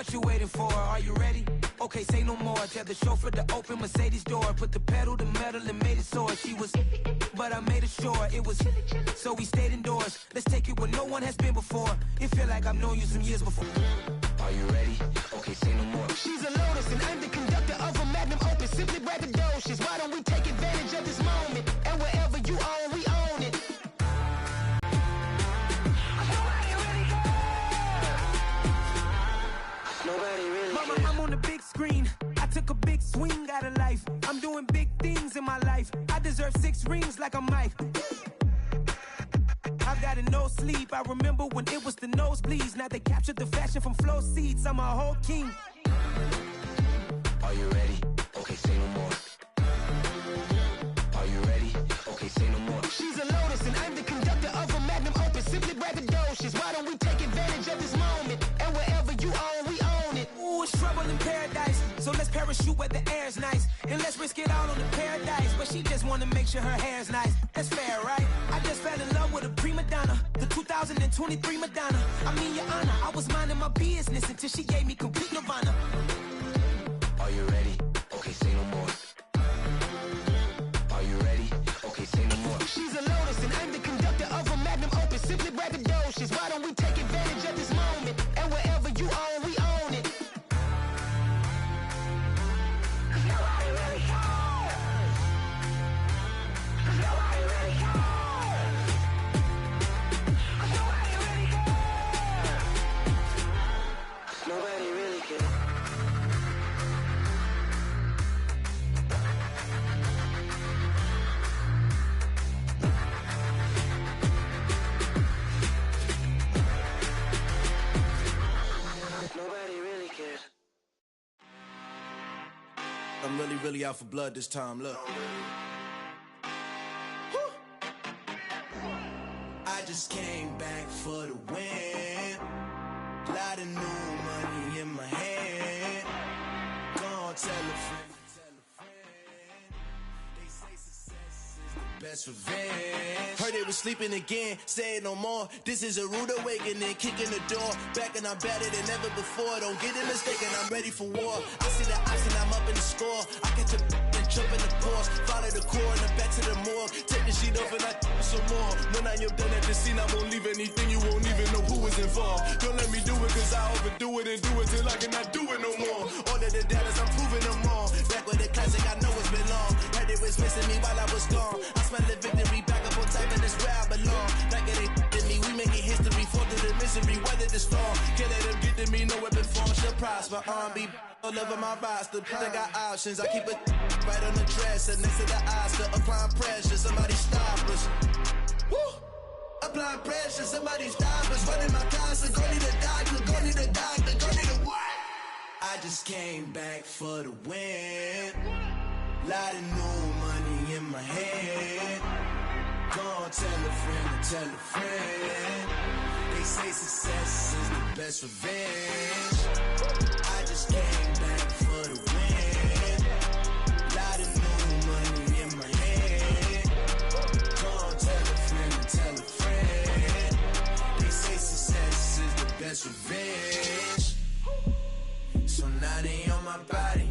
What you waiting for? Are you ready? Okay, say no more. Tell the chauffeur to open Mercedes door. Put the pedal to metal and made it soar. She was, but I made it sure it was. So we stayed indoors. Let's take it where no one has been before. It feel like I've known you some years before. Are you ready? Okay, say no more. She's a Lotus and I'm the conductor of a Magnum Opus. Simply braggadocious. Why don't we take advantage of this moment? And wherever you own, we own it. Mama, I'm on the big screen. I took a big swing out of life. I'm doing big things in my life. I deserve 6 rings like I'm Mike. I've got no sleep. I remember when it was the nosebleeds. Now they captured the fashion from flow seats. I'm a whole king. Are you ready? Okay, say no more. Are you ready? Okay, say no more. She's a Lotus and I'm the conductor of a Magnum Opus. Simply braggadocious. Why don't we take advantage of this moment? And wherever you own, we own it. Ooh, it's trouble in paradise. So let's parachute where the air's nice. And let's risk it all on the paradise. But she just wanna make sure her hair's nice. That's fair, right? I just fell in love with a prima donna. The 2023 Madonna. I mean, your honor, I was minding my business until she gave me complete nirvana. Are you ready? Okay, say no more. Are you ready? Okay, say no more. She's a Lotus and I'm the conductor of a Magnum Opus. Simply braggadocious. Why don't we take advantage of this moment? And wherever you own, we own it. Nobody really cares. Nobody really cares. Nobody really cares. Nobody really cares. Nobody really cares. I'm really out for blood this time, look. Woo. I just came back for the win. Lot of new money in my hand. Gonna tell a friend. They say success is the best revenge. Heard they was sleeping again, say it no more. This is a rude awakening, kicking the door. Back and I'm better than ever before. Don't get it mistaken, I'm ready for war. I see the option, I'm up in the score. I catch a and jump in the course. Follow the core and then back to the morgue. Take the sheet off and I some more. When I am done at the scene, I won't leave anything. You won't even know who was involved. Don't let me do it cause I overdo it and do it till I cannot do it no more. All of the doubters, I'm proving them wrong. Back with the classic, I know it's been long. Heard it was missing me while I was gone. I smell the victory back up on type and it's where I belong. Like it ain't to me, we making history. Fall through the misery, weather the storm. Can't let them get to me, no weapon form shall prosper. R&B all over my roster. I got options, I keep it right on the dresser. Next to the Oscar, applying pressure, somebody stop us. Woo! Applying pressure, somebody stop us. Running my closet, go need a doctor, go need a doctor, go need a what? I just came back for the win. Lot of new money in my head. Gonna tell a friend to tell a friend. They say success is the best revenge. I just came back for the win. Lot of new money in my head. Gonna tell a friend to tell a friend. They say success is the best revenge. So now they on my body.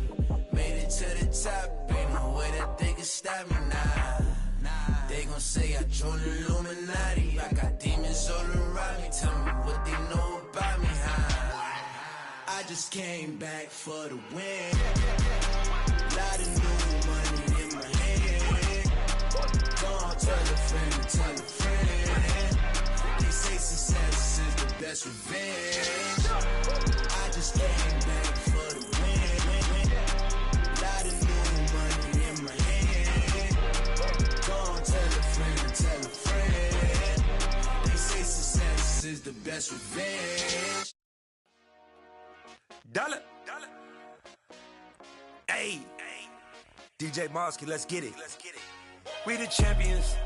Made it to the top. Ain't no way that they can stop me now. They gon' say I joined the Illuminati. I got demons all around me. Tell me what they know about me, huh? I just came back for the win. Lot of new money in my head. Gonna tell a friend to tell a friend. They say success is the best revenge. I just came back for the win. Lot of new money in my head. Gonna tell a friend to tell a friend. They say success is the best revenge. Dollar. Hey. DJ Mosky, let's get it. We the champions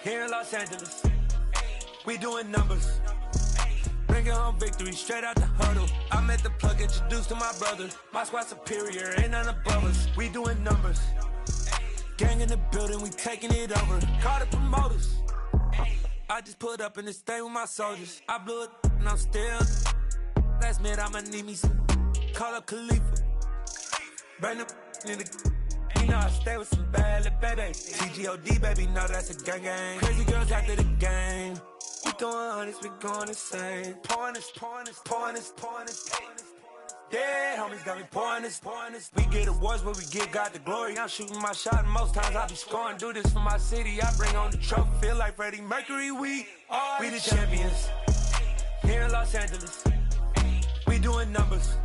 here in Los Angeles. We doing numbers. Bringing home victory straight out the huddle. I met the plug, introduced to my brother. My squad superior, ain't none above us. We doing numbers. Gang in the building, we taking it over. Call the promoters. I just put up in this thing with my soldiers. I blew it and I'm still. last minute, I'ma need me some. Call up Khalifa. Bring the in the. You know I stay with some bad little baby. TGOD, baby, know that's a gang gang. Crazy girls after the game. We throwing hundreds, we going insane. Pouring this. Yeah, homies got me pouring this. We get awards, but we give God the glory. I'm shooting my shot, and most times I be scoring. Do this for my city, I bring on the trophy. Feel like Freddie Mercury, we the champions. Here in Los Angeles, we doing numbers.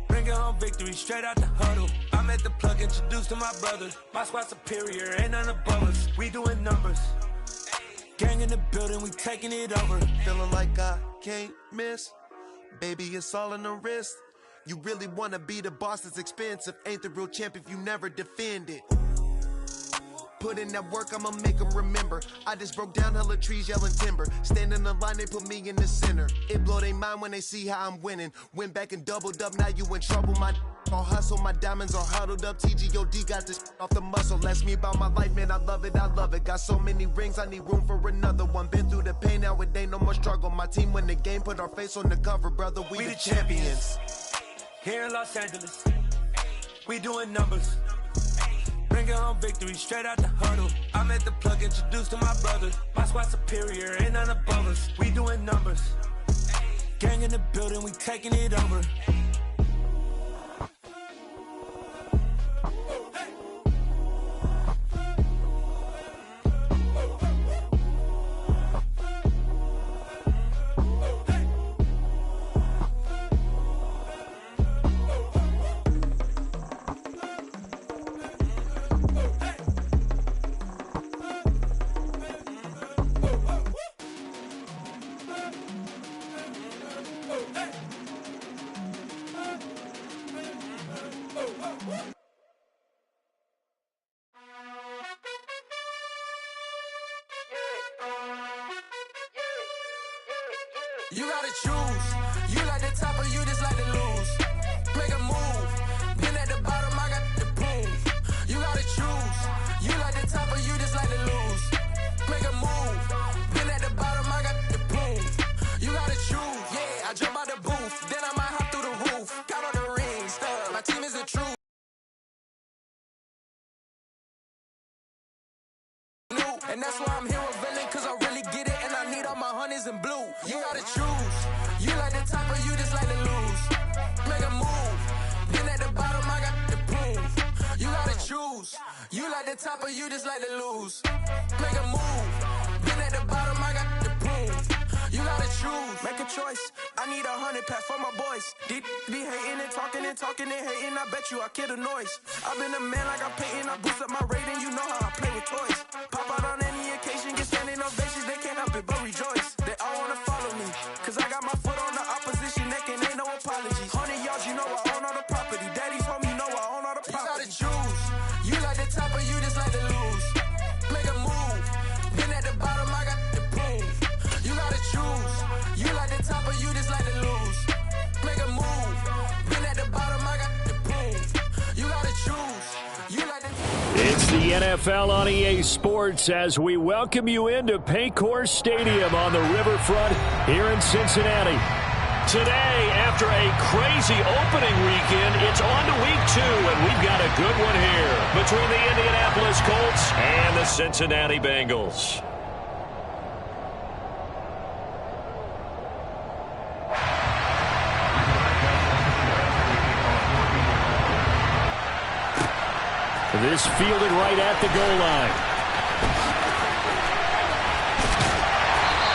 Bringing home victory straight out the huddle. I'm at the plug, introduced to my brothers. My squad superior, ain't none above us. We doing numbers. Gang in the building, we taking it over. Feeling like I can't miss. Baby, it's all in the wrist. You really wanna be the boss, it's expensive. Ain't the real champ if you never defend it. Put in that work, I'ma make them remember. I just broke down hella trees, yelling timber. Stand in the line, they put me in the center. It blow their mind when they see how I'm winning. Went back and doubled up, now you in trouble. My all hustle, my diamonds are huddled up. TGOD got this off the muscle. Ask me about my life, man, I love it. Got so many rings, I need room for another one. Been through the pain, now it ain't no more struggle. My team win the game, put our face on the cover, brother. We the champions. Here in Los Angeles, we doing numbers. Bringing home victory straight out the huddle. I'm at the plug, introduced to my brothers. My squad superior, ain't none above us. We doing numbers. Gang in the building, we taking it over. You gotta choose. You like the top or you just like to lose. Make a move. Been at the bottom, I got the proof. You gotta choose. You like the top or you just like to lose. Make a move. Been at the bottom, I got the proof. You gotta choose. Yeah, I jump out the booth. Then I might hop through the roof. Got on the rings. My team is the truth. And that's why I'm here with villain, cause I really get it. And I need all my honeys in blue. You gotta choose. You like the top or you just like to lose. Make a move. Been at the bottom, I got the proof. You gotta choose. You like the top or you just like to lose. Make a move. Been at the bottom, I got the proof. You gotta choose. Make a choice. I need 100 pack for my boys. Be hating and talking and hating. I bet you I kill the noise. I've been a man like I'm Peyton. I boost up my rating. You know how I play with toys. Pop out on any occasion, get standing ovations. They can't help it but rejoice. They all wanna follow me, cause I got my foot on the opposition neck and ain't no apologies. 100 yards, you know I own all the property. Daddy's home, you know I own all the property. You gotta choose. You like the top or you just like to lose. Make a move. Been at the bottom, I got the proof. You gotta choose. You like the top or you just like to lose. Make a move. Been at the bottom, I got the proof. You gotta choose. You like the It's the NFL on EA Sports as we welcome you into Paycor Stadium on the riverfront here in Cincinnati. Today, after a crazy opening weekend, it's on to week 2, and we've got a good one here between the Indianapolis Colts and the Cincinnati Bengals. This fielded right at the goal line.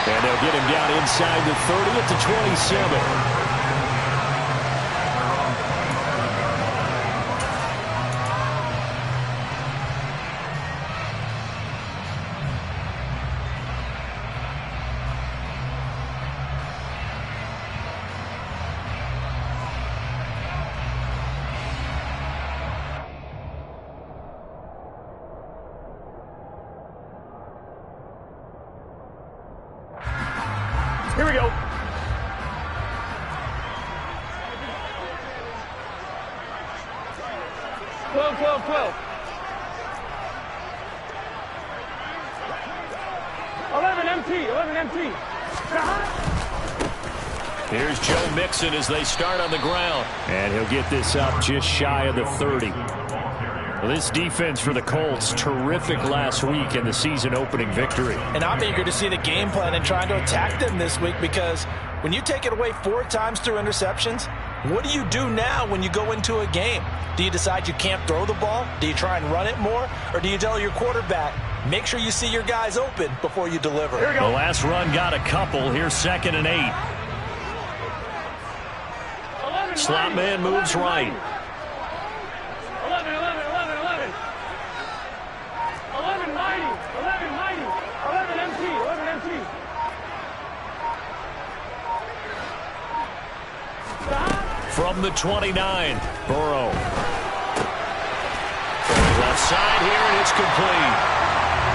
And they'll get him down inside the 30 at the 27. Here we go. Twelve. 11 MT. Here's Joe Mixon as they start on the ground. And he'll get this up just shy of the 30. Well, this defense for the Colts, terrific last week in the season-opening victory. And I'm eager to see the game plan and trying to attack them this week, because when you take it away 4 times through interceptions, what do you do now when you go into a game? Do you decide you can't throw the ball? Do you try and run it more? Or do you tell your quarterback, make sure you see your guys open before you deliver? The last run got a couple. Here's 2nd and 8. Slot man moves right. 11, 11, 11, 11. 11 mighty, 11 mighty, 11 MT, 11 MT. From the 29, Burrow. Left side here, and it's complete.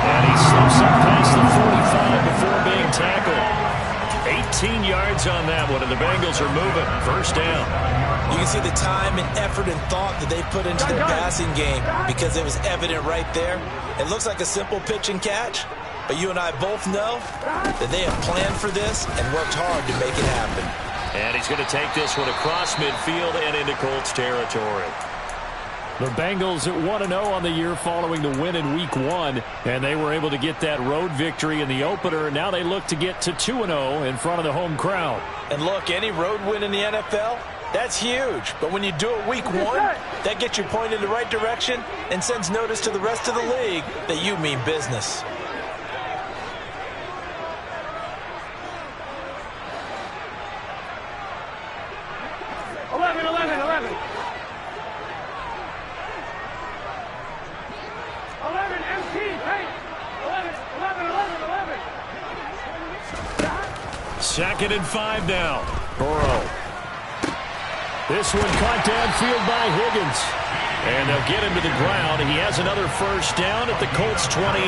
And he slips up past the 45 before being tackled. 18 yards on that one, and the Bengals are moving. First down. You can see the time and effort and thought that they put into their passing game, because it was evident right there. It looks like a simple pitch and catch, but you and I both know that they have planned for this and worked hard to make it happen. And he's going to take this one across midfield and into Colts territory. The Bengals at 1-0 on the year following the win in Week 1, and they were able to get that road victory in the opener. Now they look to get to 2-0 in front of the home crowd. And look, any road win in the NFL, that's huge. But when you do it Week 1, that gets you pointed in the right direction and sends notice to the rest of the league that you mean business. Second and 5 now. Burrow. This one caught downfield by Higgins. And they'll get him to the ground. He has another first down at the Colts 28.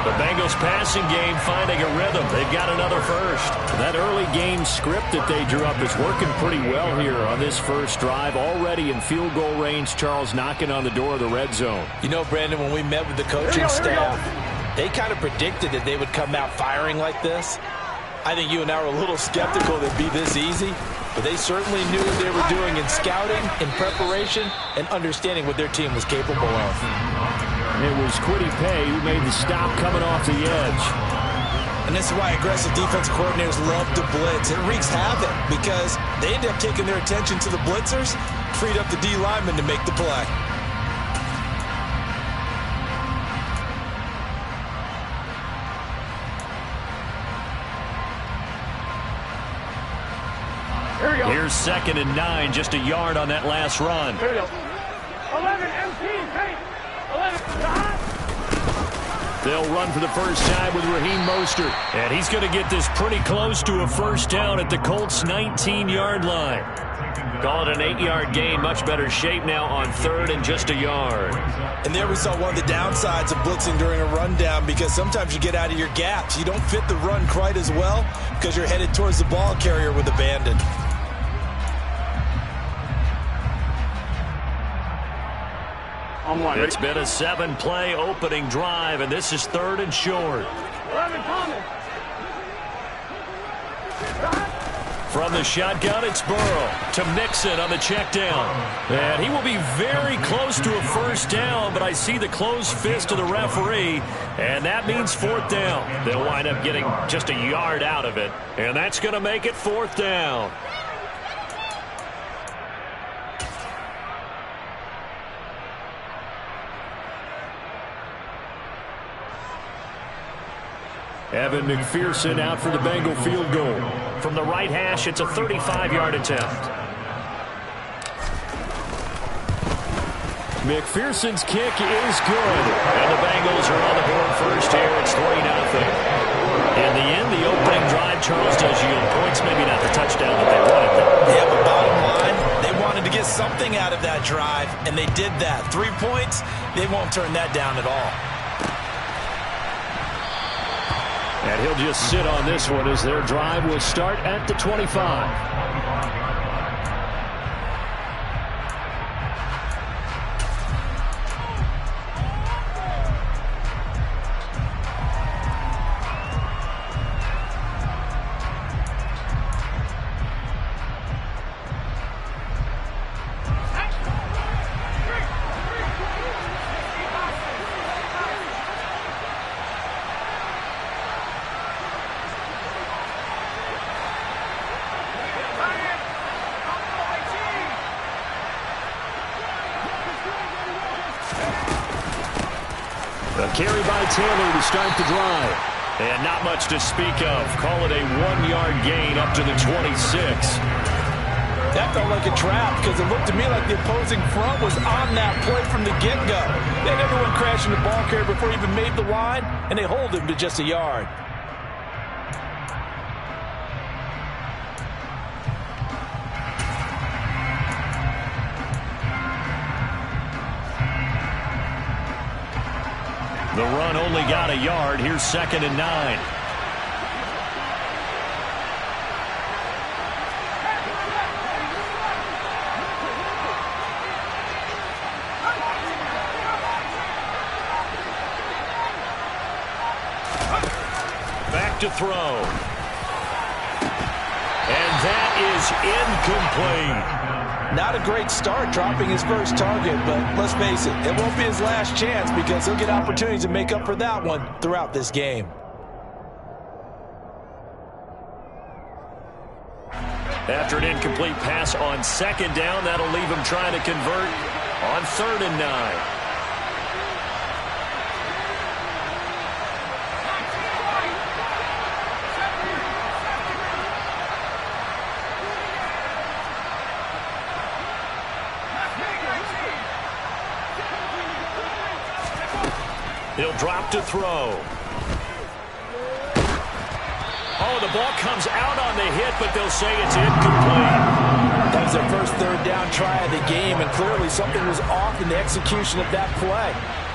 The Bengals passing game finding a rhythm. They've got another first. That early game script that they drew up is working pretty well here on this first drive. Already in field goal range, Charles knocking on the door of the red zone. You know, Brandon, when we met with the coaching staff, they kind of predicted that they would come out firing like this. I think you and I were a little skeptical that it'd be this easy, but they certainly knew what they were doing in scouting, in preparation, and understanding what their team was capable of. It was Kwity Paye who made the stop coming off the edge. And this is why aggressive defensive coordinators love to blitz. It wreaks havoc because they end up taking their attention to the blitzers, freed up the D lineman to make the play. Here's 2nd and 9, just a yard on that last run. 11 MT, 11. They'll run for the first time with Raheem Mostert. And he's going to get this pretty close to a first down at the Colts' 19-yard line. Call it an 8-yard gain. Much better shape now on 3rd and just a yard. And there we saw one of the downsides of blitzing during a rundown, because sometimes you get out of your gaps. You don't fit the run quite as well because you're headed towards the ball carrier with abandon. It's been a 7-play opening drive, and this is 3rd and short. 11 Thomas. From the shotgun, it's Burrow to Mixon on the check down. And he will be very close to a first down, but I see the closed fist of the referee, and that means 4th down. They'll wind up getting just a yard out of it, and that's going to make it 4th down. Evan McPherson out for the Bengal field goal. From the right hash, it's a 35-yard attempt. McPherson's kick is good. And the Bengals are on the board first here. It's 3-0. In the end, the opening drive, Charles, does yield points. Maybe not the touchdown that they wanted, though. Yeah, but bottom line, they wanted to get something out of that drive, and they did that. 3 points, they won't turn that down at all. And he'll just sit on this one as their drive will start at the 25. carry by Taylor to start the drive. And not much to speak of. Call it a 1-yard gain up to the 26. That felt like a trap because it looked to me like the opposing front was on that play from the get-go. They had everyone crashing the ball carrier before he even made the line, and they hold him to just a yard. The run only got a yard. Here's 2nd and 9. Back to throw. And that is incomplete. Not a great start dropping his first target, but let's face it, it won't be his last chance because he'll get opportunities to make up for that one throughout this game. After an incomplete pass on 2nd down, that'll leave him trying to convert on 3rd and 9. He'll drop to throw. Oh, the ball comes out on the hit, but they'll say it's incomplete. That was their first 3rd down try of the game, and clearly something was off in the execution of that play.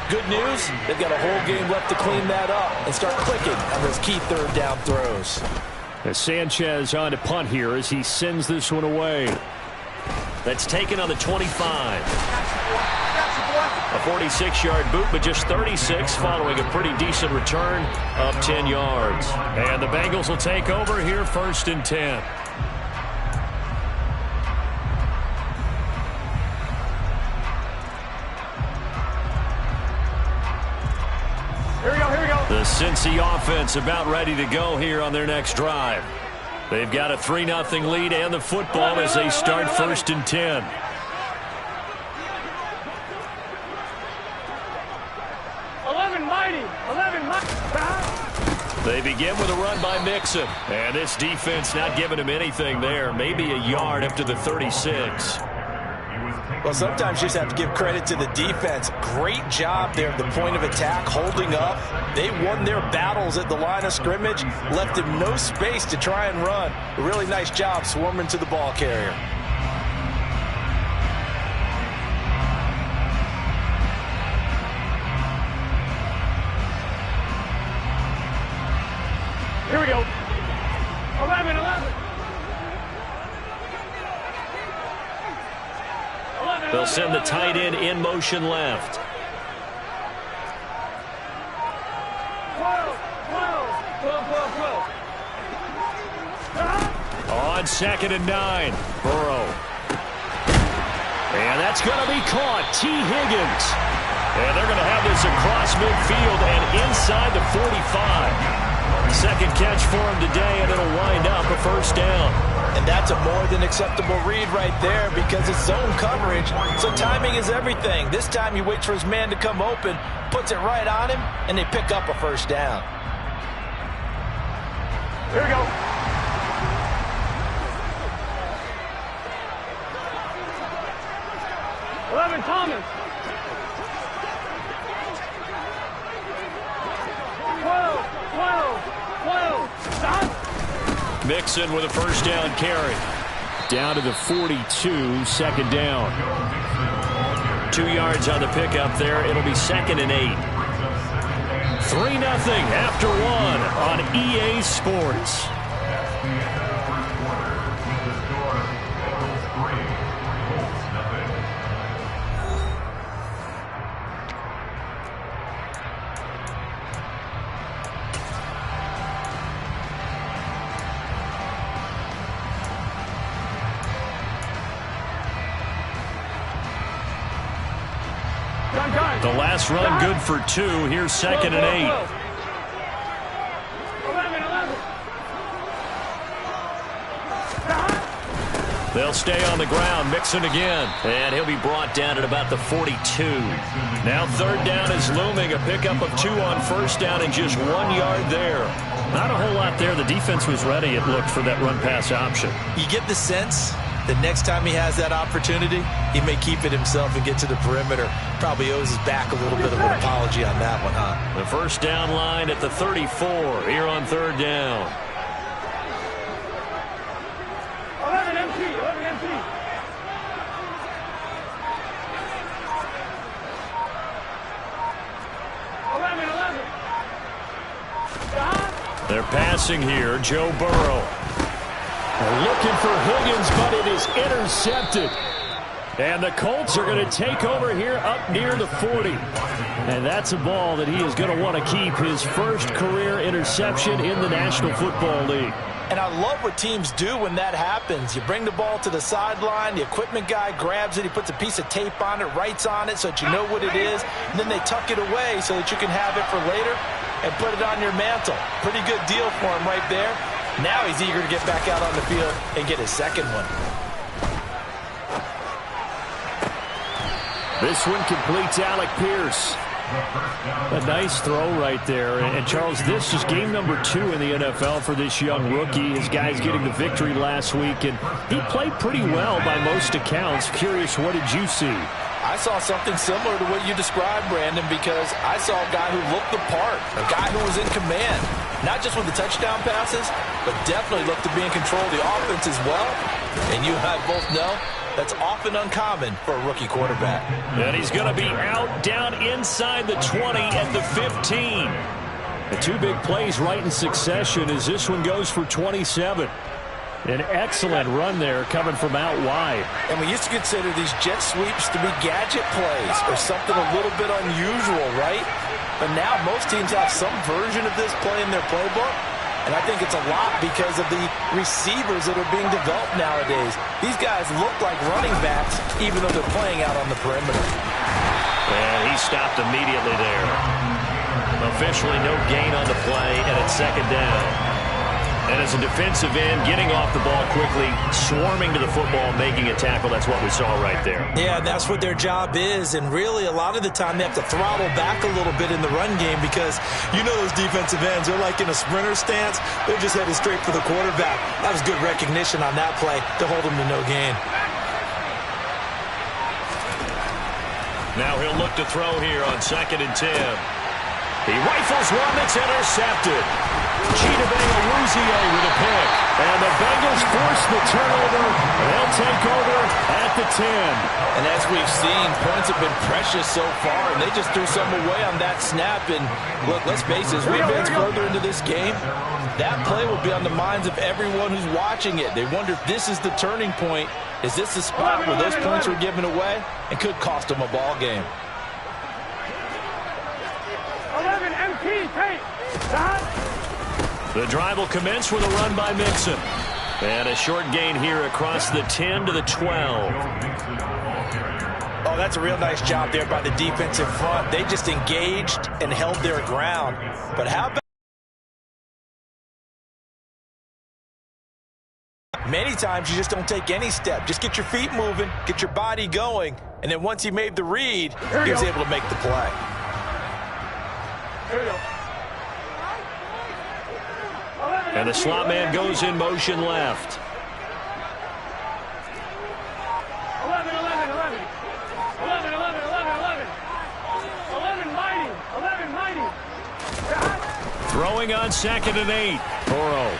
Good news, they've got a whole game left to clean that up and start clicking on those key 3rd down throws. As Sanchez on to punt here as he sends this one away. That's taken on the 25. A 46-yard boot, but just 36 following a pretty decent return of 10 yards. And the Bengals will take over here 1st and 10. Here we go. The Cincy offense about ready to go here on their next drive. They've got a 3-0 lead and the football as they start 1st and 10. They begin with a run by Mixon. And this defense not giving him anything there. Maybe a yard up to the 36. Well, sometimes you just have to give credit to the defense. Great job there at the point of attack, holding up. They won their battles at the line of scrimmage, left him no space to try and run. A really nice job swarming to the ball carrier. Here we go. 11. 11. They'll send the tight end in motion left. 12. On 2nd and 9. Burrow. And that's going to be caught. T. Higgins. And they're going to have this across midfield and inside the 45. Second catch for him today, and it'll wind up a 1st down. And that's a more than acceptable read right there because it's zone coverage, so timing is everything. This time he waits for his man to come open, puts it right on him, and they pick up a 1st down. Here we go. Thomas. 12. Stop. Mixon with a 1st down carry. Down to the 42, 2nd down. 2 yards on the pickup there. It'll be 2nd and 8. 3-0 after 1 on EA Sports. The last run good for 2. Here's 2nd and 8. 11. They'll stay on the ground. Mixon again. And he'll be brought down at about the 42. Now third down is looming. A pickup of 2 on first down and just 1 yard there. Not a whole lot there. The defense was ready, it looked, for that run-pass option. You get the sense that next time he has that opportunity, he may keep it himself and get to the perimeter. Probably owes his back a little bit of an apology on that one, huh? The first down line at the 34 here on third down. 11 MT, 11 MT. They're passing here. Joe Burrow. They're looking for Higgins, but it is intercepted. And the Colts are going to take over here up near the 40. And that's a ball that he is going to want to keep, his first career interception in the National Football League. And I love what teams do when that happens. You bring the ball to the sideline, the equipment guy grabs it, he puts a piece of tape on it, writes on it so that you know what it is, and then they tuck it away so that you can have it for later and put it on your mantle. Pretty good deal for him right there. Now he's eager to get back out on the field and get his second one. This one completes Alec Pierce. A nice throw right there. And Charles, this is game number 2 in the NFL for this young rookie. His guys getting the victory last week, and he played pretty well by most accounts. Curious, what did you see? I saw something similar to what you described, Brandon, because I saw a guy who looked the part, a guy who was in command, not just with the touchdown passes, but definitely looked to be in control of the offense as well. And you and I both know that's often uncommon for a rookie quarterback. And he's going to be out down inside the 20 at the 15. The 2 big plays right in succession as this one goes for 27. An excellent run there coming from out wide. And we used to consider these jet sweeps to be gadget plays or something a little bit unusual, right? But now most teams have some version of this play in their playbook. And I think it's a lot because of the receivers that are being developed nowadays. These guys look like running backs even though they're playing out on the perimeter. And he stopped immediately there. Officially no gain on the play, and it's second down. And as a defensive end, getting off the ball quickly, swarming to the football, making a tackle, that's what we saw right there. Yeah, that's what their job is. And really, a lot of the time, they have to throttle back a little bit in the run game because you know those defensive ends, they're like in a sprinter stance. They're just headed straight for the quarterback. That was good recognition on that play to hold them to no gain. Now he'll look to throw here on 2nd and 10. He rifles one that's intercepted. Chidobe-Awuzie with a pick. And the Bengals force the turnover. They'll take over at the 10. And as we've seen, points have been precious so far, and they just threw some away on that snap. And look, let's face it, as we advance further into this game, that play will be on the minds of everyone who's watching it. They wonder if this is the turning point. Is this the spot where those points were given away and could cost them a ball game? 11 MT, tape. The drive will commence with a run by Mixon. And a short gain here across the 10 to the 12. Oh, that's a real nice job there by the defensive front. They just engaged and held their ground. But how about many times you just don't take any step. Just get your feet moving, get your body going, and then once he made the read, he was able to make the play. Here we go. And the slot man goes in motion left. 11, 11, 11. 11, 11, 11, 11. 11 mighty. 11 mighty. Throwing on 2nd and 8. Burrow.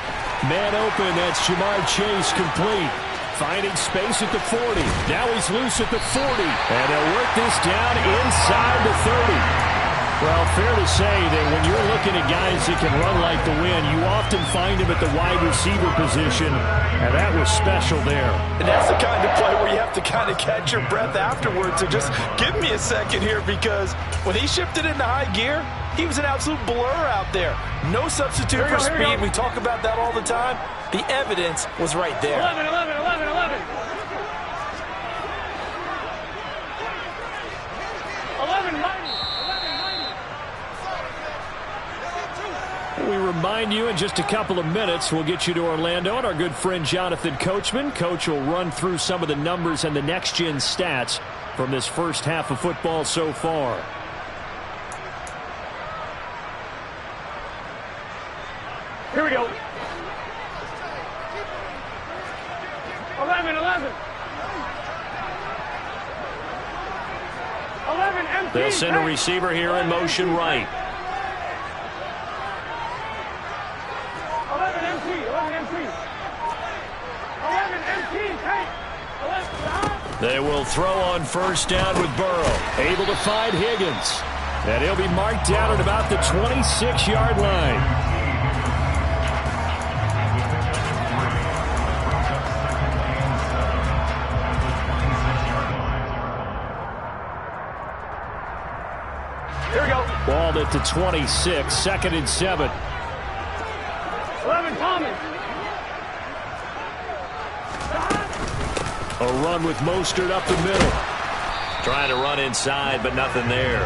Man open. That's Jamar Chase complete. Finding space at the 40. Now he's loose at the 40. And they'll work this down inside the 30. Well, fair to say that when you're looking at guys that can run like the wind, you often find them at the wide receiver position, and that was special there. And that's the kind of play where you have to kind of catch your breath afterwards. So just give me a second here, because when he shifted into high gear, he was an absolute blur out there. No substitute for speed. We talk about that all the time. The evidence was right there. 11, 11, 11, 11. 11 mighty. We remind you in just a couple of minutes, we'll get you to Orlando and our good friend Jonathan Coachman. Coach will run through some of the numbers and the next-gen stats from this first half of football so far. Here we go. 11. 11 empty. They'll send a receiver here in motion right. 11 empty. 11 empty. 11 empty. Hey. 11. They will throw on first down with Burrow. Able to find Higgins. And he'll be marked down at about the 26-yard line. Ball at the 26, 2nd and 7. 11, Thomas. A run with Mostert up the middle. Trying to run inside, but nothing there.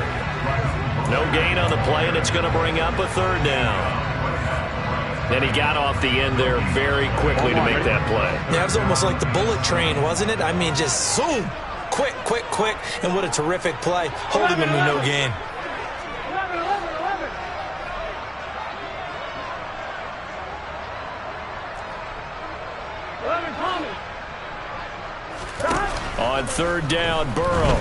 No gain on the play, and it's going to bring up a 3rd down. Then he got off the end there very quickly to make that play. Yeah, it was almost like the bullet train, wasn't it? I mean, just zoom. Quick. And what a terrific play. Holding him to no gain. 11, Thomas. On 3rd down, Burrow.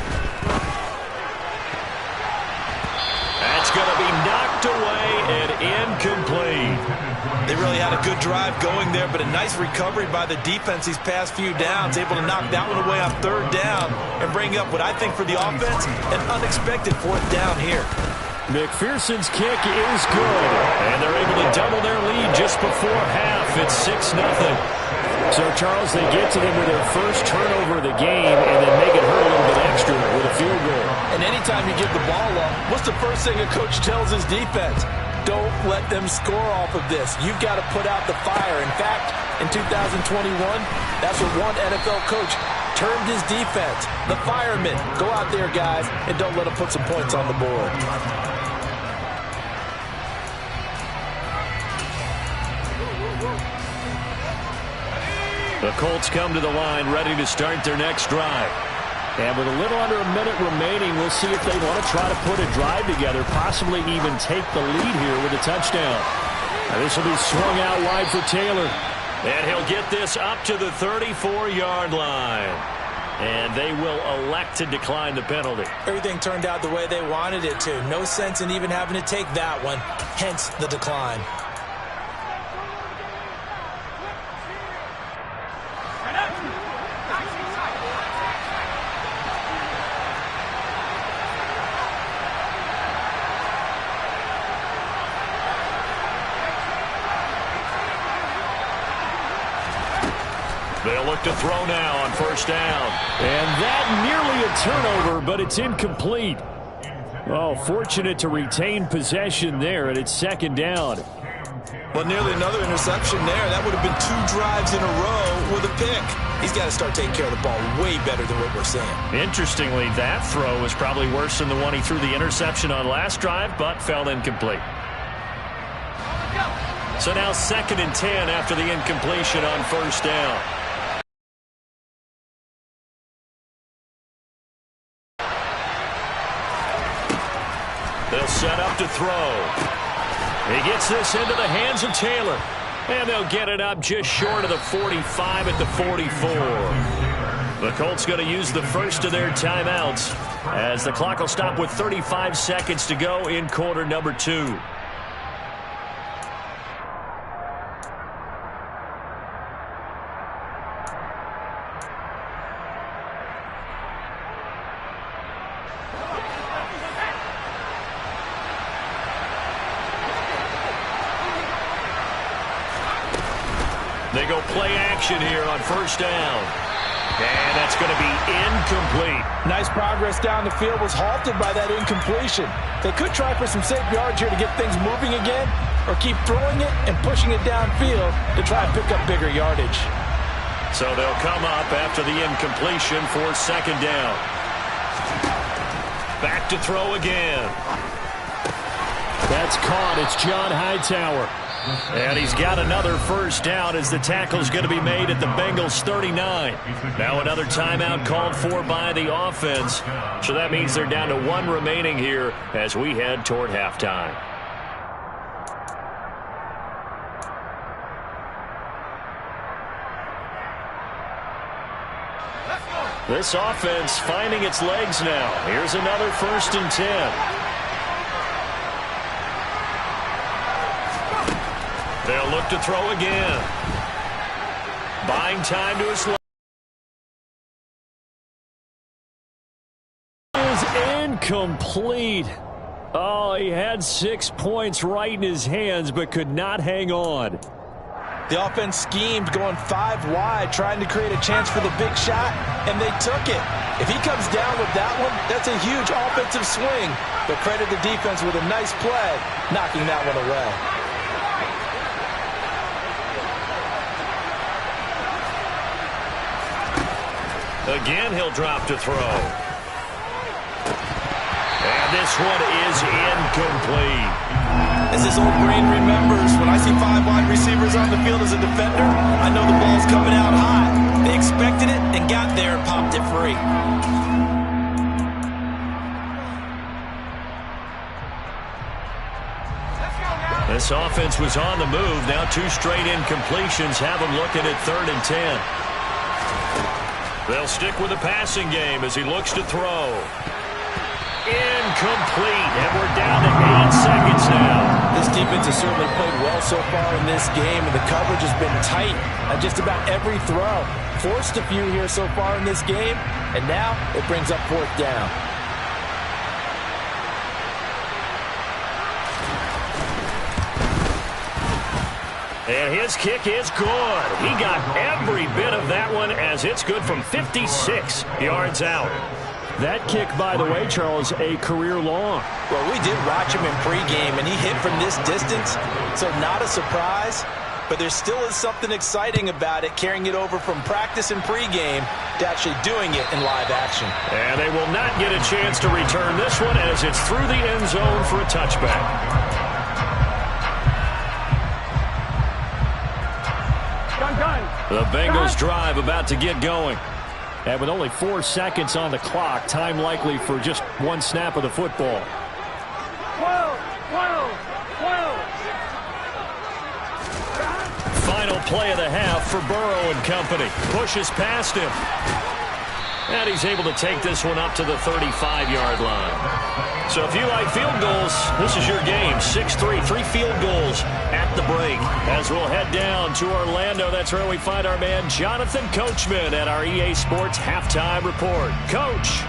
That's going to be knocked away and incomplete. They really had a good drive going there, but a nice recovery by the defense these past few downs, able to knock that one away on 3rd down and bring up what I think for the offense, an unexpected 4th down here. McPherson's kick is good, and they're able to double their lead just before half. It's 6-0. So, Charles, they get to them with their first turnover of the game and then make it hurt a little bit extra with a field goal. And anytime you give the ball up, what's the first thing a coach tells his defense? Don't let them score off of this. You've got to put out the fire. In fact, in 2021, that's what one NFL coach termed his defense. The firemen. Go out there, guys, and don't let them put some points on the board. The Colts come to the line ready to start their next drive. And with a little under a minute remaining, we'll see if they want to try to put a drive together, possibly even take the lead here with a touchdown. Now this will be swung out wide for Taylor. And he'll get this up to the 34-yard line. And they will elect to decline the penalty. Everything turned out the way they wanted it to. No sense in even having to take that one, hence the decline. They'll look to throw now on first down. And that nearly a turnover, but it's incomplete. Oh, fortunate to retain possession there, and it's 2nd down. Well, nearly another interception there. That would have been 2 drives in a row with a pick. He's got to start taking care of the ball way better than what we're seeing. Interestingly, that throw was probably worse than the one he threw the interception on last drive, but fell incomplete. So now 2nd and 10 after the incompletion on first down. They'll set up to throw. He gets this into the hands of Taylor. And they'll get it up just short of the 45 at the 44. The Colts going to use the first of their timeouts as the clock will stop with 35 seconds to go in quarter number 2. They go play action here on first down. And that's going to be incomplete. Nice progress down the field, was halted by that incompletion. They could try for some safe yards here to get things moving again, or keep throwing it and pushing it downfield to try and pick up bigger yardage. So they'll come up after the incompletion for 2nd down. Back to throw again. That's caught. It's John Hightower. And he's got another first down as the tackle's going to be made at the Bengals 39. Now another timeout called for by the offense. So that means they're down to 1 remaining here as we head toward halftime. This offense finding its legs now. Here's another 1st and 10. They'll look to throw again. Buying time to his left. Is incomplete. Oh, he had 6 points right in his hands, but could not hang on. The offense schemed going 5 wide, trying to create a chance for the big shot, and they took it. If he comes down with that one, that's a huge offensive swing. But credit the defense with a nice play, knocking that one away. Again, he'll drop to throw. And this one is incomplete. As this old brain remembers, when I see 5 wide receivers on the field as a defender, I know the ball's coming out high. They expected it and got there and popped it free. This offense was on the move. Now 2 straight incompletions have them looking at 3rd and 10. They'll stick with the passing game as he looks to throw. Incomplete, and we're down to 8 seconds now. This defense has certainly played well so far in this game, and the coverage has been tight on just about every throw. Forced a few here so far in this game, and now it brings up 4th down. And his kick is good. He got every bit of that one as it's good from 56 yards out. That kick, by the way, Charles, a career long. Well, we did watch him in pregame, and he hit from this distance, so not a surprise. But there still is something exciting about it, carrying it over from practice and pregame to actually doing it in live action. And they will not get a chance to return this one as it's through the end zone for a touchback. The Bengals drive about to get going. And with only 4 seconds on the clock, time likely for just 1 snap of the football. 12. Final play of the half for Burrow and company. Pushes past him. And he's able to take this one up to the 35-yard line. So if you like field goals, this is your game. 6-3, 3 field goals at the break. As we'll head down to Orlando, that's where we find our man Jonathan Coachman at our EA Sports Halftime Report. Coach.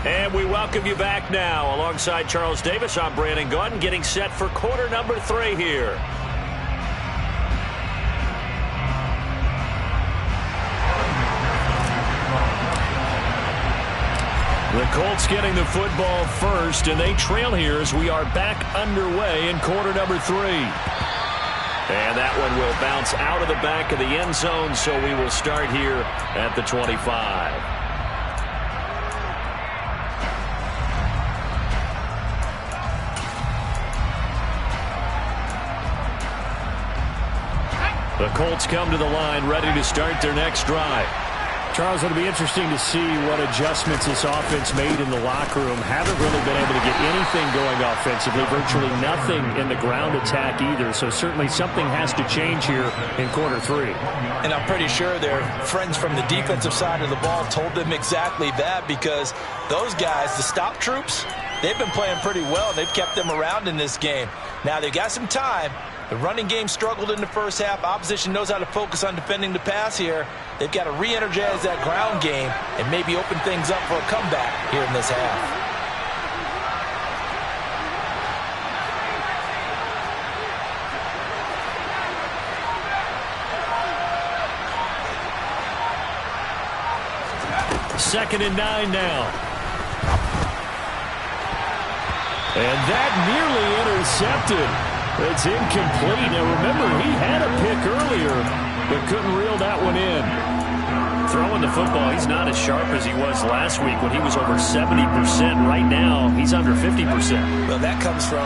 And we welcome you back now. Alongside Charles Davis, I'm Brandon Gaudin, getting set for quarter number 3 here. The Colts getting the football first, and they trail here as we are back underway in quarter number 3. And that one will bounce out of the back of the end zone, so we will start here at the 25. The Colts come to the line ready to start their next drive. Charles, it'll be interesting to see what adjustments this offense made in the locker room. Haven't really been able to get anything going offensively, virtually nothing in the ground attack either. So certainly something has to change here in quarter 3. And I'm pretty sure their friends from the defensive side of the ball told them exactly that, because those guys, the stop troops, they've been playing pretty well. They've kept them around in this game. Now they've got some time. The running game struggled in the first half. Opposition knows how to focus on defending the pass here. They've got to re-energize that ground game and maybe open things up for a comeback here in this half. Second and 9 now. And that nearly intercepted. It's incomplete. Now remember, he had a pick earlier, but couldn't reel that one in. Throwing the football, he's not as sharp as he was last week when he was over 70%. Right now, he's under 50%. Well, that comes from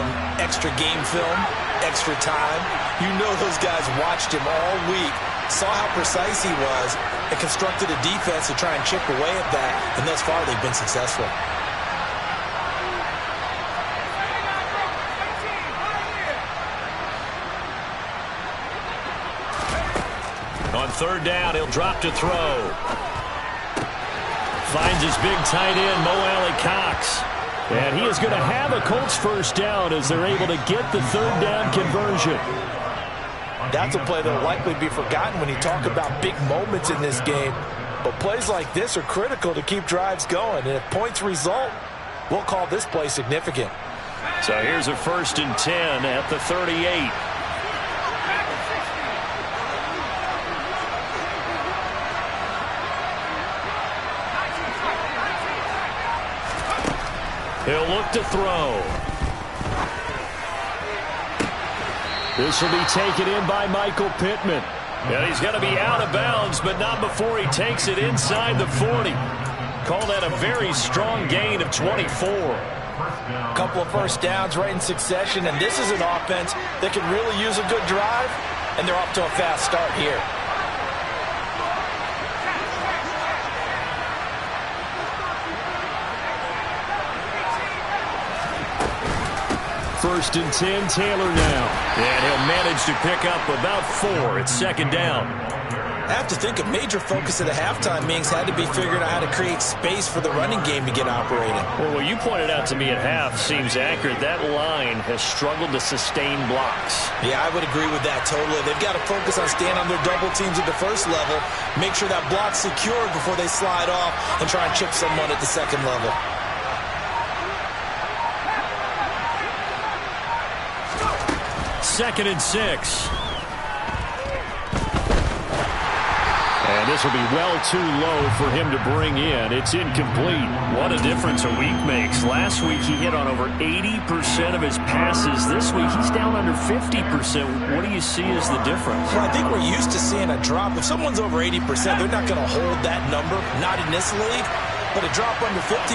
extra game film, extra time. You know those guys watched him all week, saw how precise he was, and constructed a defense to try and chip away at that, and thus far they've been successful. On third down, he'll drop to throw. Finds his big tight end, Mo Alley-Cox. And he is going to have a Colts first down as they're able to get the third down conversion. That's a play that will likely be forgotten when you talk about big moments in this game. But plays like this are critical to keep drives going. And if points result, we'll call this play significant. So here's a 1st and 10 at the 38. He'll look to throw. This will be taken in by Michael Pittman. And he's going to be out of bounds, but not before he takes it inside the 40. Call that a very strong gain of 24. A couple of first downs right in succession, and this is an offense that can really use a good drive, and they're off to a fast start here. 1st and 10, Taylor now. And he'll manage to pick up about 4 at 2nd down. I have to think a major focus of the halftime meetings had to be figuring out how to create space for the running game to get operating. Well, what you pointed out to me at half seems accurate. That line has struggled to sustain blocks. Yeah, I would agree with that totally. They've got to focus on staying on their double teams at the first level, make sure that block's secured before they slide off and try and chip someone at the second level. 2nd and 6. And this will be well too low for him to bring in. It's incomplete. What a difference a week makes. Last week he hit on over 80% of his passes. This week he's down under 50%. What do you see as the difference? Well, I think we're used to seeing a drop. If someone's over 80%, they're not going to hold that number. Not in this league. But a drop under 50%,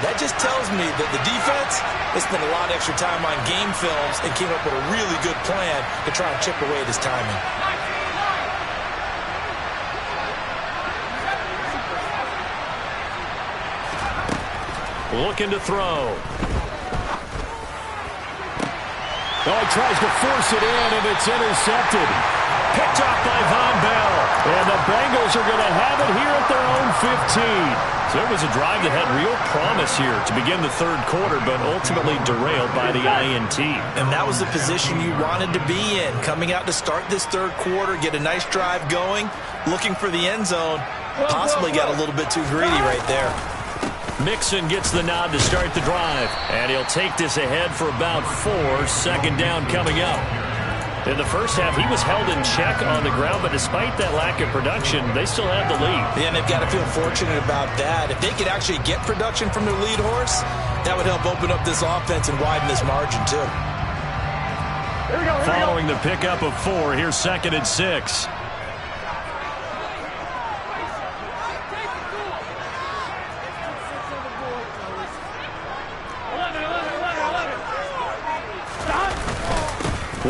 that just tells me that the defense has spent a lot of extra time on game films and came up with a really good plan to try and chip away at his timing. Looking to throw. Oh, he tries to force it in, and it's intercepted. Picked off by Von Bell. And the Bengals are going to have it here at their own 15. So it was a drive that had real promise here to begin the third quarter, but ultimately derailed by the INT. And that was the position you wanted to be in. Coming out to start this third quarter, get a nice drive going, looking for the end zone. Possibly got a little bit too greedy right there. Mixon gets the nod to start the drive, and he'll take this ahead for about 4. 2nd down coming up. In the first half, he was held in check on the ground, but despite that lack of production, they still had the lead. Yeah, and they've got to feel fortunate about that. If they could actually get production from their lead horse, that would help open up this offense and widen this margin, too. Following the pickup of 4, here's 2nd and 6.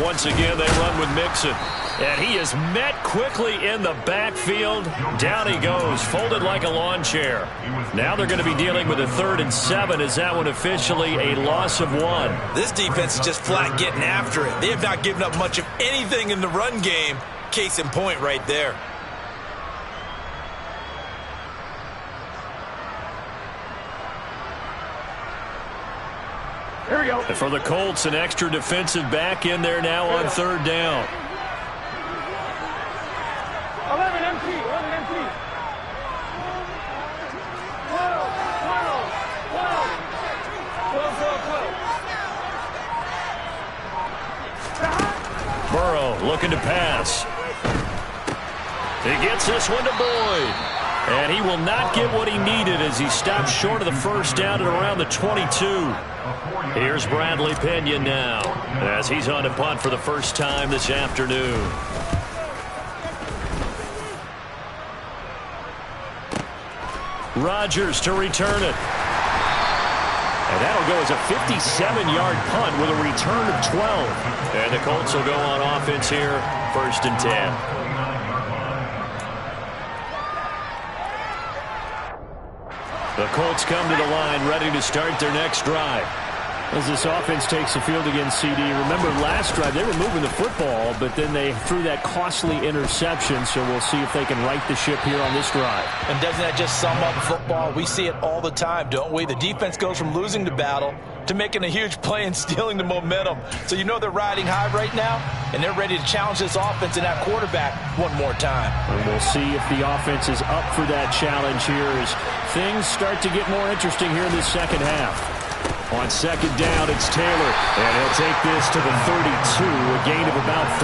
Once again, they run with Mixon. And he is met quickly in the backfield. Down he goes, folded like a lawn chair. Now they're going to be dealing with a 3rd and 7. Is that one officially a loss of 1? This defense is just flat getting after it. They have not given up much of anything in the run game. Case in point right there. Here we go. And for the Colts, an extra defensive back in there now on 3rd down. 11 empty. 11 empty. 12. 12. 12. 12. Burrow looking to pass. He gets this one to Boyd. And he will not get what he needed as he stops short of the first down at around the 22. Here's Bradley Pinion now as he's on to punt for the first time this afternoon. Rodgers to return it. And that'll go as a 57-yard punt with a return of 12. And the Colts will go on offense here, 1st and 10. The Colts come to the line ready to start their next drive. As this offense takes the field against CD. Remember last drive they were moving the football, but then they threw that costly interception, so we'll see if they can right the ship here on this drive. And doesn't that just sum up football? We see it all the time, don't we? The defense goes from losing the battle to making a huge play and stealing the momentum. So you know they're riding high right now, and they're ready to challenge this offense and that quarterback one more time. And we'll see if the offense is up for that challenge here as things start to get more interesting here in the second half. On 2nd down, it's Taylor, and he'll take this to the 32, a gain of about 3.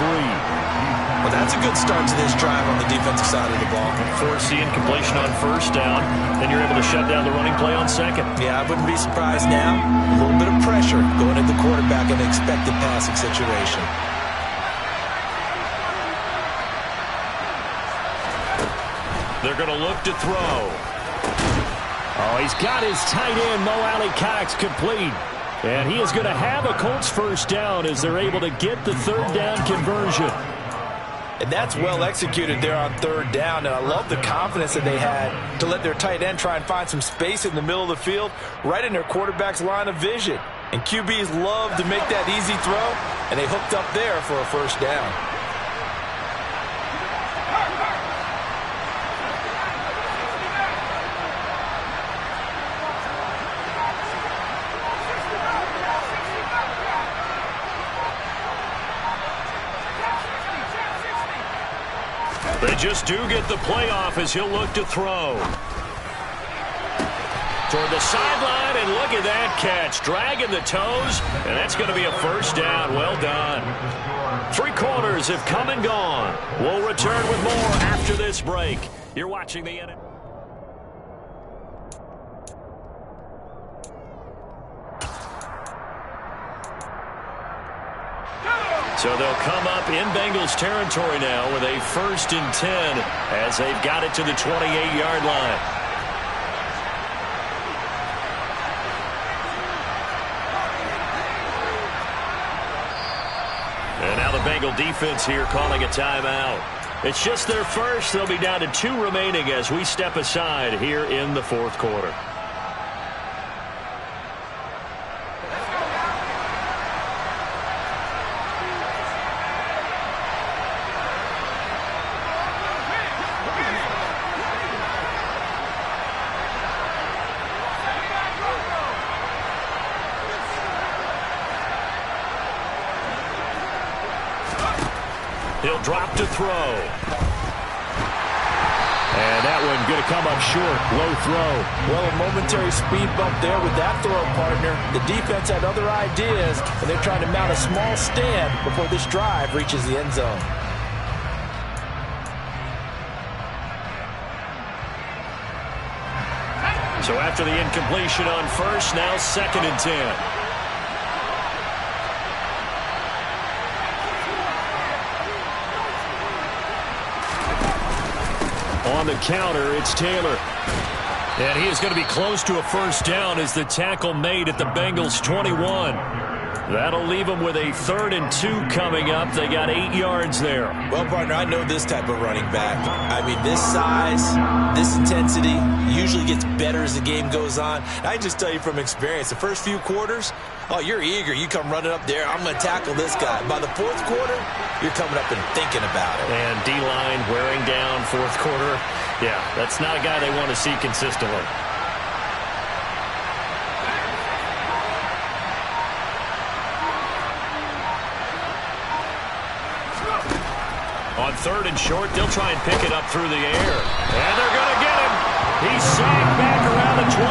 Well, that's a good start to this drive on the defensive side of the ball. Forcing completion on 1st down, then you're able to shut down the running play on 2nd. Yeah, I wouldn't be surprised now. A little bit of pressure going at the quarterback in an expected passing situation. They're going to look to throw. Oh, he's got his tight end, Mo Alley-Cox, complete. And he is going to have a Colts 1st down as they're able to get the 3rd down conversion. And that's well executed there on 3rd down. And I love the confidence that they had to let their tight end try and find some space in the middle of the field, right in their quarterback's line of vision. And QBs love to make that easy throw, and they hooked up there for a 1st down. They just do get the playoff as he'll look to throw. Toward the sideline, and look at that catch. Dragging the toes, and that's going to be a 1st down. Well done. 3 quarters have come and gone. We'll return with more after this break. You're watching the NFL. So they'll come up in Bengals territory now with a 1st and 10 as they've got it to the 28-yard line. And now the Bengal defense here calling a timeout. It's just their first. They'll be down to 2 remaining as we step aside here in the 4th quarter. He'll drop to throw. And that one going to come up short. Low throw. Well, a momentary speed bump there with that throw, partner. The defense had other ideas, and they're trying to mount a small stand before this drive reaches the end zone. So after the incompletion on 1st, now 2nd and 10. On the counter, it's Taylor. And he is going to be close to a 1st down as the tackle made at the Bengals 21. That'll leave them with a 3rd and 2 coming up. They got 8 yards there. Well, partner, I know this type of running back. I mean, this size, this intensity usually gets better as the game goes on. I can just tell you from experience, the first few quarters, oh, you're eager. You come running up there, I'm going to tackle this guy. By the 4th quarter, you're coming up and thinking about it. And D-line wearing down 4th quarter. Yeah, that's not a guy they want to see consistently. On 3rd and short, they'll try and pick it up through the air. And they're going to get him. He's sacked back around the 28.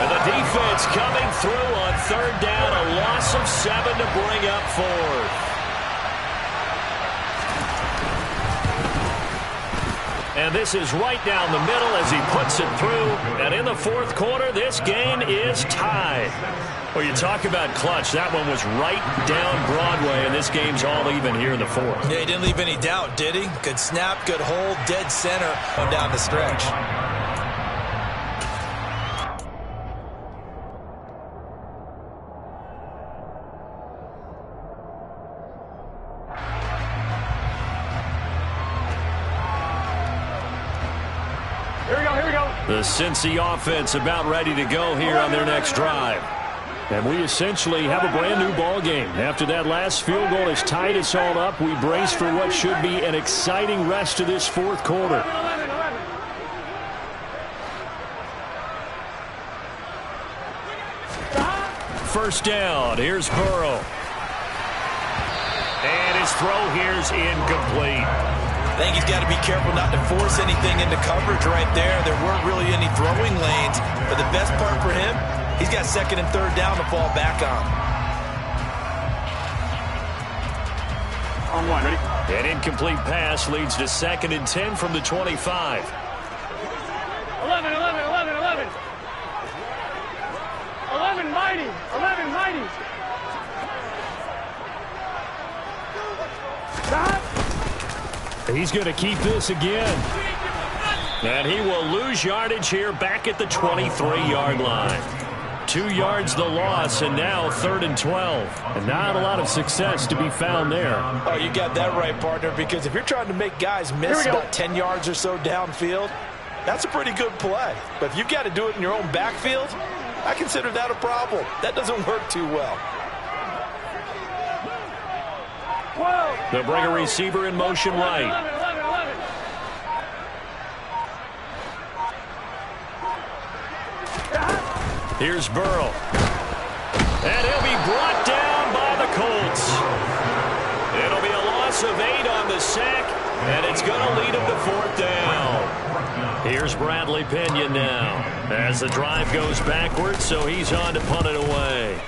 And the defense coming through on 3rd down. A loss of 7 to bring up 4th. And this is right down the middle as he puts it through. And in the 4th quarter, this game is tied. Well, you talk about clutch. That one was right down Broadway, and this game's all even here in the 4th. Yeah, he didn't leave any doubt, did he? Good snap, good hold, dead center on down the stretch. The Cincy offense about ready to go here on their next drive. And we essentially have a brand new ball game. After that last field goal has tied us all up, we brace for what should be an exciting rest of this fourth quarter. First down, here's Burrow. And his throw here's incomplete. I think he's got to be careful not to force anything into coverage right there. There weren't really any throwing lanes, but the best part for him, he's got second and third down to fall back on. On one, ready? An incomplete pass leads to 2nd and 10 from the 25. 11, 11, 11, 11. 11 mighty, 11 mighty. Stop. He's going to keep this again. And he will lose yardage here back at the 23-yard line. 2 yards the loss, and now 3rd and 12. And not a lot of success to be found there. Oh, you got that right, partner, because if you're trying to make guys miss about 10 yards or so downfield, that's a pretty good play. But if you've got to do it in your own backfield, I consider that a problem. That doesn't work too well. They'll bring a receiver in motion right. 11, 11, 11. Here's Burrow. And he'll be brought down by the Colts. It'll be a loss of 8 on the sack, and it's going to lead him to 4th down. Here's Bradley Pinion now as the drive goes backwards, so he's on to punt it away.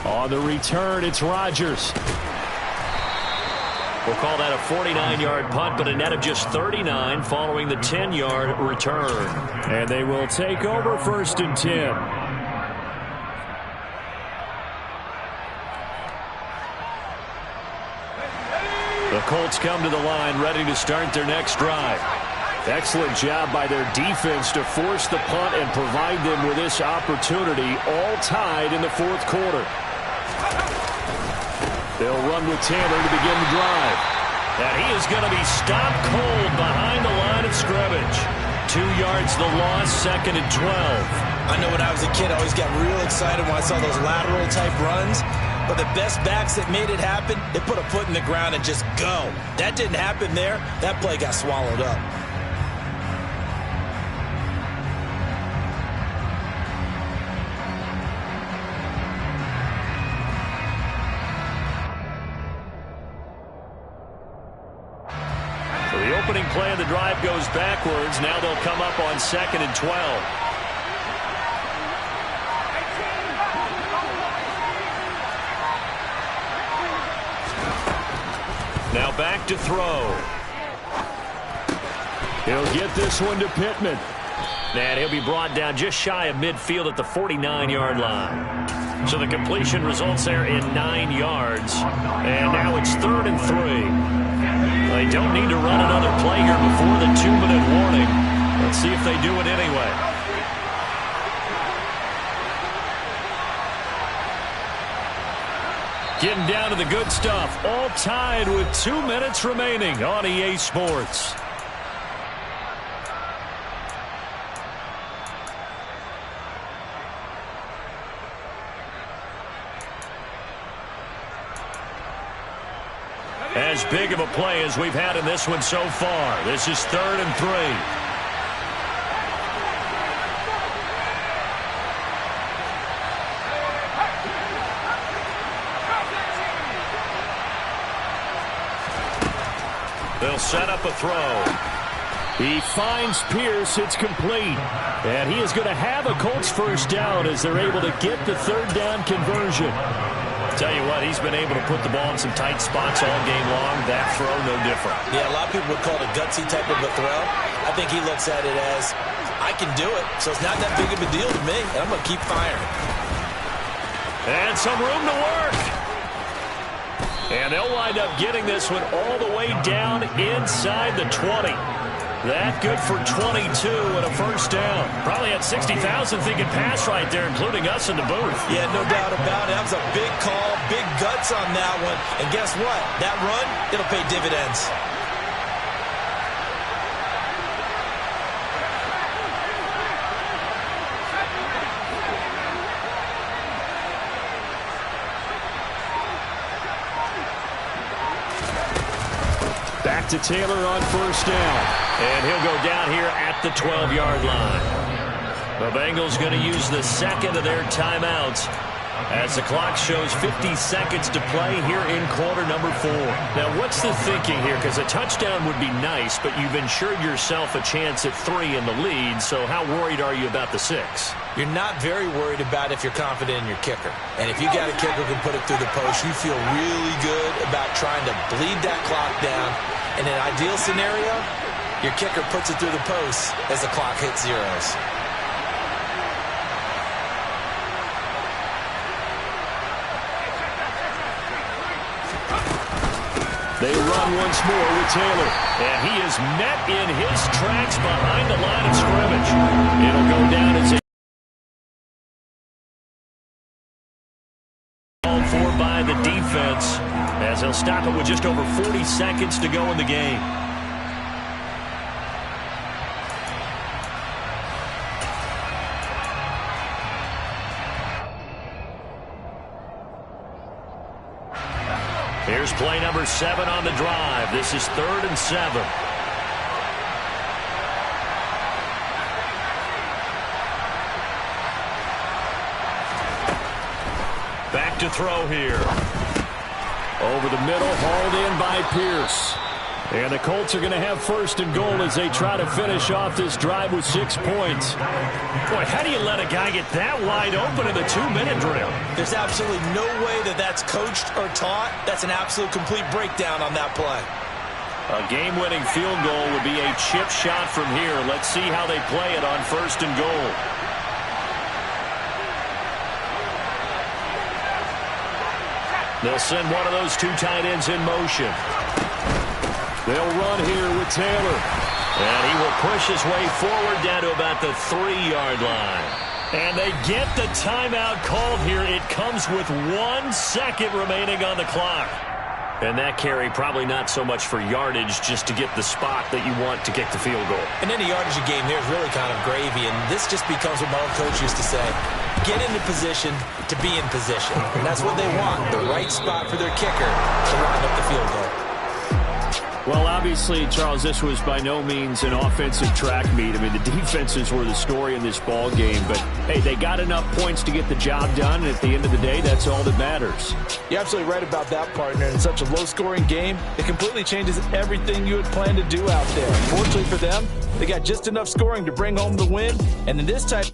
On the return, it's Rodgers. We'll call that a 49-yard punt, but a net of just 39 following the 10-yard return. And they will take over 1st and 10. The Colts come to the line ready to start their next drive. Excellent job by their defense to force the punt and provide them with this opportunity, all tied in the 4th quarter. They'll run with Tanner to begin the drive. And he is going to be stopped cold behind the line of scrimmage. 2 yards the loss, 2nd and 12. I know when I was a kid, I always got real excited when I saw those lateral-type runs. But the best backs that made it happen, they put a foot in the ground and just go. That didn't happen there. That play got swallowed up. The opening play of the drive goes backwards. Now they'll come up on 2nd and 12. Now back to throw. He'll get this one to Pittman. And he'll be brought down just shy of midfield at the 49-yard line. So the completion results there in 9 yards. And now it's 3rd and 3. They don't need to run another play here before the 2-minute warning. Let's see if they do it anyway. Getting down to the good stuff. All tied with 2 minutes remaining on EA Sports. As big of a play as we've had in this one so far. This is 3rd and 3. They'll set up a throw. He finds Pierce. It's complete. And he is going to have a Colts first down as they're able to get the 3rd down conversion. Tell you what, he's been able to put the ball in some tight spots all game long. That throw, no different. Yeah, a lot of people would call it a gutsy type of a throw. I think he looks at it as, I can do it, so it's not that big of a deal to me, and I'm going to keep firing. And some room to work. And they'll wind up getting this one all the way down inside the 20. That good for 22 and a first down. Probably had 60,000 thinking pass right there, including us in the booth. Yeah, no doubt about it. That was a big call, big guts on that one. And guess what? That run, it'll pay dividends. it to Taylor on first down. And he'll go down here at the 12-yard line. The Bengals going to use the second of their timeouts as the clock shows 50 seconds to play here in quarter number 4. Now, what's the thinking here? Because a touchdown would be nice, but you've ensured yourself a chance at 3 in the lead, so how worried are you about the 6? You're not very worried about if you're confident in your kicker. And if you got a kicker who can put it through the post, you feel really good about trying to bleed that clock down. In an ideal scenario, your kicker puts it through the post as the clock hits zeros. They run once more with Taylor, and he is met in his tracks behind the line of scrimmage. It'll go down as a called for by the defense, as they'll stop it with just over 40 seconds to go in the game. Here's play number 7 on the drive. This is 3rd and 7. Back to throw here. Over the middle, hauled in by Pierce. And the Colts are going to have 1st and goal as they try to finish off this drive with 6 points. Boy, how do you let a guy get that wide open in the 2-minute drill? There's absolutely no way that that's coached or taught. That's an absolute complete breakdown on that play. A game-winning field goal would be a chip shot from here. Let's see how they play it on 1st and goal. They'll send one of those 2 tight ends in motion. They'll run here with Taylor. And he will push his way forward down to about the 3-yard line. And they get the timeout called here. It comes with 1 second remaining on the clock. And that carry probably not so much for yardage, just to get the spot that you want to kick the field goal. And any yardage game there is really kind of gravy. And this just becomes what my old coach used to say. Get into position to be in position. And that's what they want, the right spot for their kicker to line up the field goal. Well, obviously, Charles, this was by no means an offensive track meet. I mean, the defenses were the story in this ball game. But, hey, they got enough points to get the job done. And at the end of the day, that's all that matters. You're absolutely right about that, partner. In such a low-scoring game, it completely changes everything you had planned to do out there. Fortunately for them, they got just enough scoring to bring home the win. And in this type